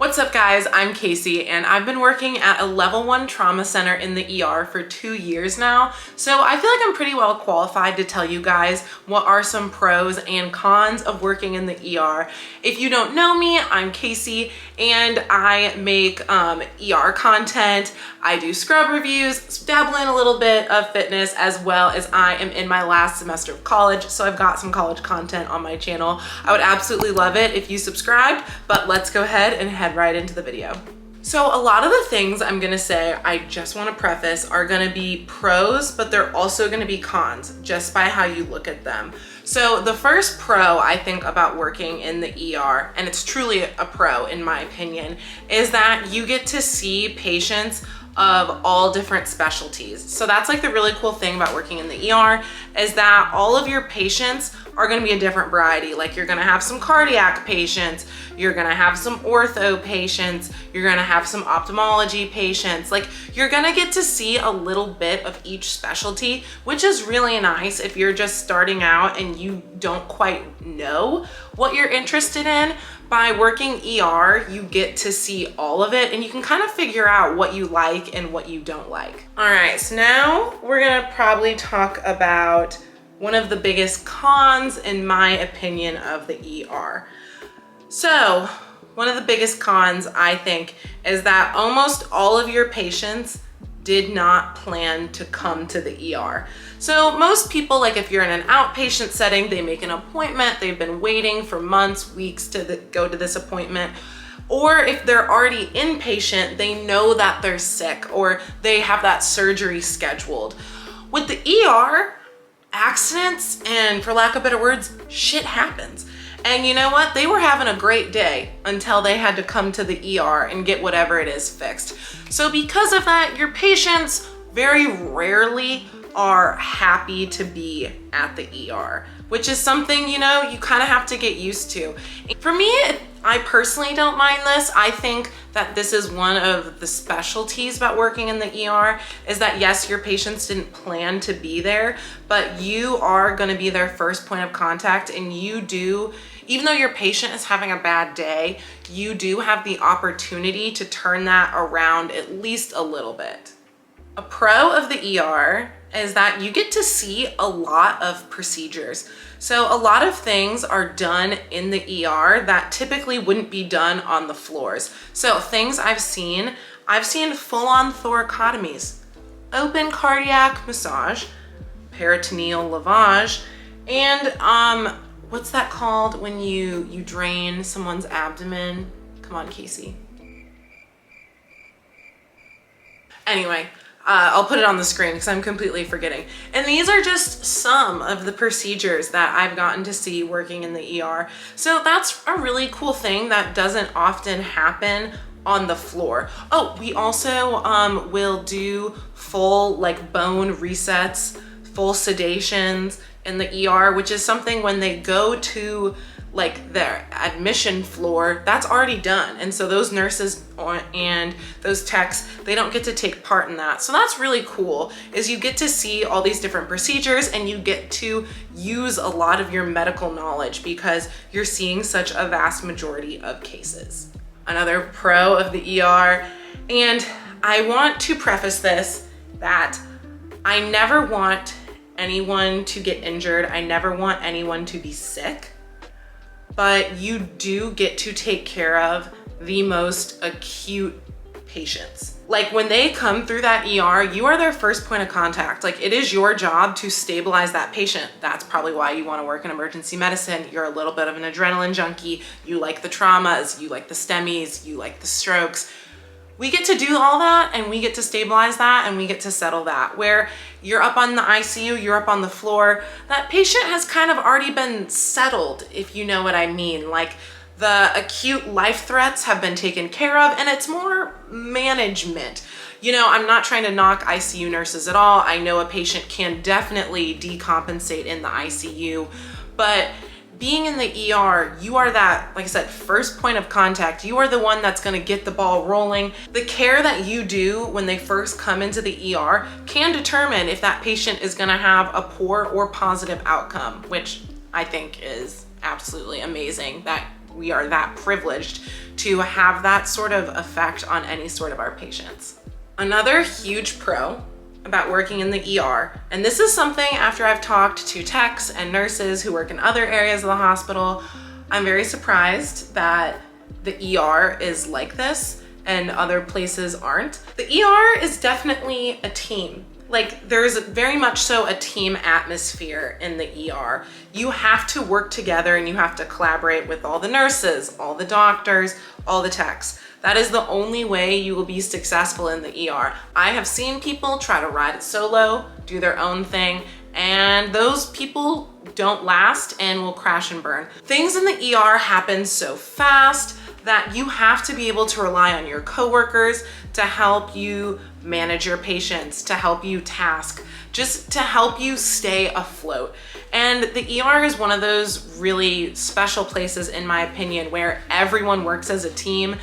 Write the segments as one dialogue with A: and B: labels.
A: What's up guys, I'm Casey and I've been working at a level 1 trauma center in the ER for 2 years now. So I feel like I'm pretty well qualified to tell you guys what are some pros and cons of working in the ER. If you don't know me, I'm Casey and I make ER content. I do scrub reviews, dabble in a little bit of fitness, as well as I am in my last semester of college. So I've got some college content on my channel. I would absolutely love it if you subscribed, but let's go ahead and head right into the video. So a lot of the things I'm gonna say, I just wanna preface, are gonna be pros, but they're also gonna be cons, just by how you look at them. So the first pro I think about working in the ER, and it's truly a pro in my opinion, is that you get to see patients of all different specialties. So that's like the really cool thing about working in the ER, is that all of your patients are gonna be a different variety. Like you're gonna have some cardiac patients, you're gonna have some ortho patients, you're gonna have some ophthalmology patients. Like you're gonna get to see a little bit of each specialty, which is really nice if you're just starting out and you don't quite know what you're interested in. By working ER, you get to see all of it and you can kind of figure out what you like and what you don't like. All right, so now we're gonna probably talk about one of the biggest cons, in my opinion, of the ER. So one of the biggest cons, I think, is that almost all of your patients did not plan to come to the ER. So most people, like if you're in an outpatient setting, they make an appointment, they've been waiting for months, weeks to go to this appointment. Or if they're already inpatient, they know that they're sick or they have that surgery scheduled. With the ER, accidents and, for lack of better words, shit happens. And you know what? They were having a great day until they had to come to the ER and get whatever it is fixed. So because of that, your patients very rarely are happy to be at the ER, which is something, you know, you kind of have to get used to. For me, I personally don't mind this. I think that this is one of the specialties about working in the ER, is that yes, your patients didn't plan to be there, but you are going to be their first point of contact, and you do, even though your patient is having a bad day, you do have the opportunity to turn that around at least a little bit. A pro of the ER is that you get to see a lot of procedures. So a lot of things are done in the ER that typically wouldn't be done on the floors. So things I've seen full-on thoracotomies, open cardiac massage, peritoneal lavage, and what's that called when you drain someone's abdomen? Come on, Casey. Anyway, I'll put it on the screen because I'm completely forgetting. And these are just some of the procedures that I've gotten to see working in the ER. So that's a really cool thing that doesn't often happen on the floor. Oh, we also will do full like bone resets, full sedations in the ER, which is something when they go to like their admission floor, that's already done. And so those nurses and those techs, they don't get to take part in that. So that's really cool, is you get to see all these different procedures and you get to use a lot of your medical knowledge because you're seeing such a vast majority of cases. Another pro of the ER, and I want to preface this, that I never want anyone to get injured. I never want anyone to be sick. But you do get to take care of the most acute patients. Like when they come through that ER, you are their first point of contact. Like it is your job to stabilize that patient. That's probably why you want to work in emergency medicine. You're a little bit of an adrenaline junkie. You like the traumas, you like the STEMIs, you like the strokes. We get to do all that and we get to stabilize that and we get to settle that. Where you're up on the ICU, you're up on the floor, that patient has kind of already been settled, if you know what I mean. Like the acute life threats have been taken care of and it's more management. You know, I'm not trying to knock ICU nurses at all. I know a patient can definitely decompensate in the ICU, but being in the ER, you are that, like I said, first point of contact. You are the one that's gonna get the ball rolling. The care that you do when they first come into the ER can determine if that patient is gonna have a poor or positive outcome, which I think is absolutely amazing that we are that privileged to have that sort of effect on any sort of our patients. Another huge pro about working in the ER, and this is something after I've talked to techs and nurses who work in other areas of the hospital, I'm very surprised that the ER is like this and other places aren't. The ER is definitely a team. Like, there's very much so a team atmosphere in the ER. You have to work together and you have to collaborate with all the nurses, all the doctors, all the techs. That is the only way you will be successful in the ER. I have seen people try to ride it solo, do their own thing, and those people don't last and will crash and burn. Things in the ER happen so fast that you have to be able to rely on your coworkers to help you manage your patients, to help you task, just to help you stay afloat. And the ER is one of those really special places, in my opinion, where everyone works as a team.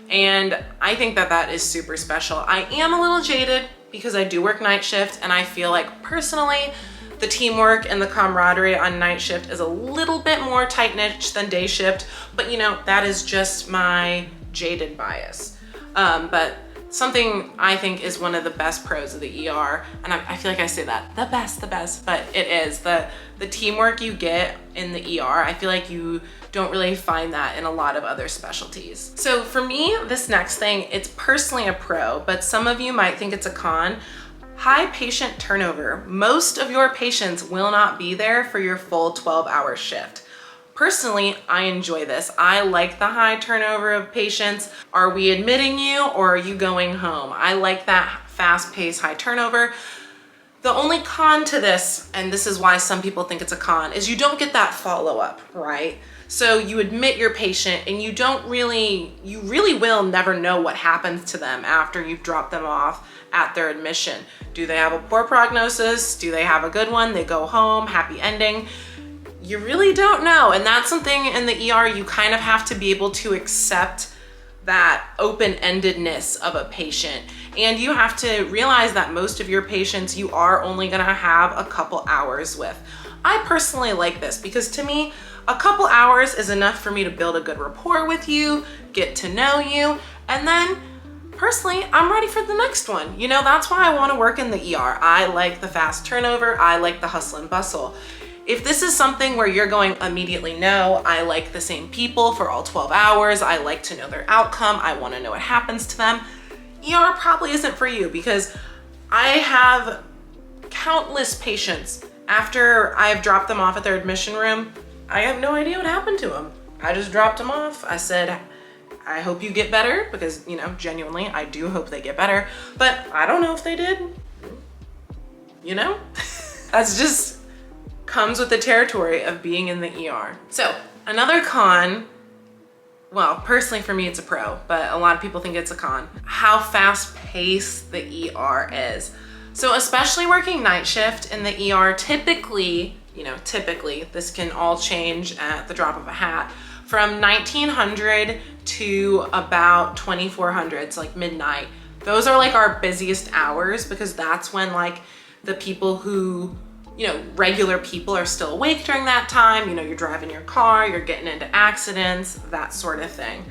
A: And I think that that is super special. I am a little jaded because I do work night shift, and I feel like personally, the teamwork and the camaraderie on night shift is a little bit more tight-knit than day shift, but you know, that is just my jaded bias. But something I think is one of the best pros of the ER, and I feel like I say that, the best, but it is. The teamwork you get in the ER, I feel like you don't really find that in a lot of other specialties. So for me, this next thing, it's personally a pro, but some of you might think it's a con. High patient turnover. Most of your patients will not be there for your full 12-hour shift. Personally, I enjoy this. I like the high turnover of patients. Are we admitting you or are you going home? I like that fast-paced high turnover. The only con to this, and this is why some people think it's a con, is you don't get that follow-up, right? So you admit your patient and you really will never know what happens to them after you've dropped them off at their admission. Do they have a poor prognosis? Do they have a good one? They go home, happy ending? You really don't know. And that's something in the ER you kind of have to be able to accept, that open-endedness of a patient. And you have to realize that most of your patients you are only gonna have a couple hours with. I personally like this because to me, a couple hours is enough for me to build a good rapport with you, get to know you, and then personally, I'm ready for the next one. You know, that's why I want to work in the ER. I like the fast turnover. I like the hustle and bustle. If this is something where you're going immediately, no, I like the same people for all 12 hours. I like to know their outcome. I want to know what happens to them. ER probably isn't for you because I have countless patients after I've dropped them off at their admission room. I have no idea what happened to them. I just dropped them off. I said, I hope you get better because, you know, genuinely, I do hope they get better, but I don't know if they did, you know? That's just comes with the territory of being in the ER. So another con, well, personally for me, it's a pro, but a lot of people think it's a con, how fast paced the ER is. So especially working night shift in the ER, typically, this can all change at the drop of a hat, from 1900 to about 2400, so like midnight. Those are like our busiest hours because that's when like the people who, you know, regular people are still awake during that time. You know, you're driving your car, you're getting into accidents, that sort of thing.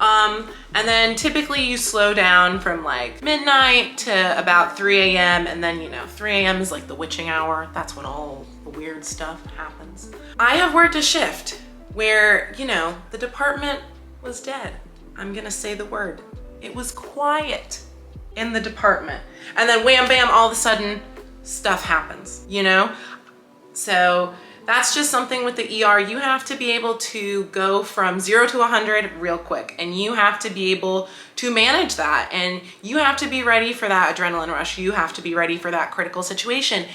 A: And then typically you slow down from like midnight to about 3 a.m. And then, you know, 3 a.m. is like the witching hour. That's when all the weird stuff happens. I have worked a shift where, you know, the department was dead. I'm gonna say the word. It was quiet in the department. And then wham bam, all of a sudden stuff happens, you know? So that's just something with the ER. You have to be able to go from 0 to 100 real quick, and you have to be able to manage that, and you have to be ready for that adrenaline rush. You have to be ready for that critical situation,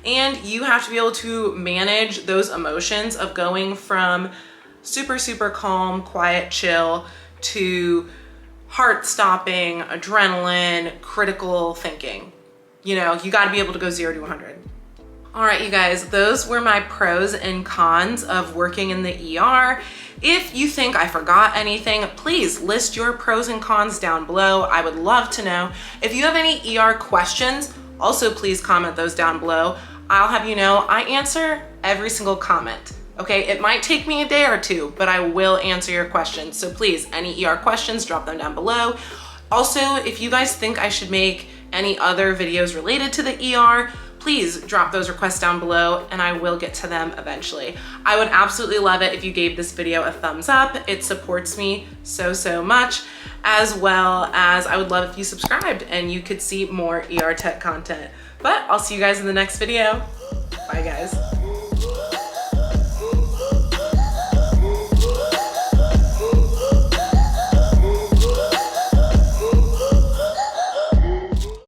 A: and you have to be able to manage those emotions of going from super calm, quiet, chill to heart-stopping, adrenaline, critical thinking. You know, you got to be able to go 0 to 100. All right, you guys, those were my pros and cons of working in the ER. If you think I forgot anything, please list your pros and cons down below. I would love to know. If you have any ER questions, also please comment those down below. I'll have you know I answer every single comment, Okay, it might take me a day or two, but I will answer your questions. So please, any ER questions, drop them down below. Also, if you guys think I should make any other videos related to the ER, please drop those requests down below and I will get to them eventually. I would absolutely love it if you gave this video a thumbs up. It supports me so much, as well as I would love if you subscribed and you could see more ER tech content. But I'll see you guys in the next video. Bye guys.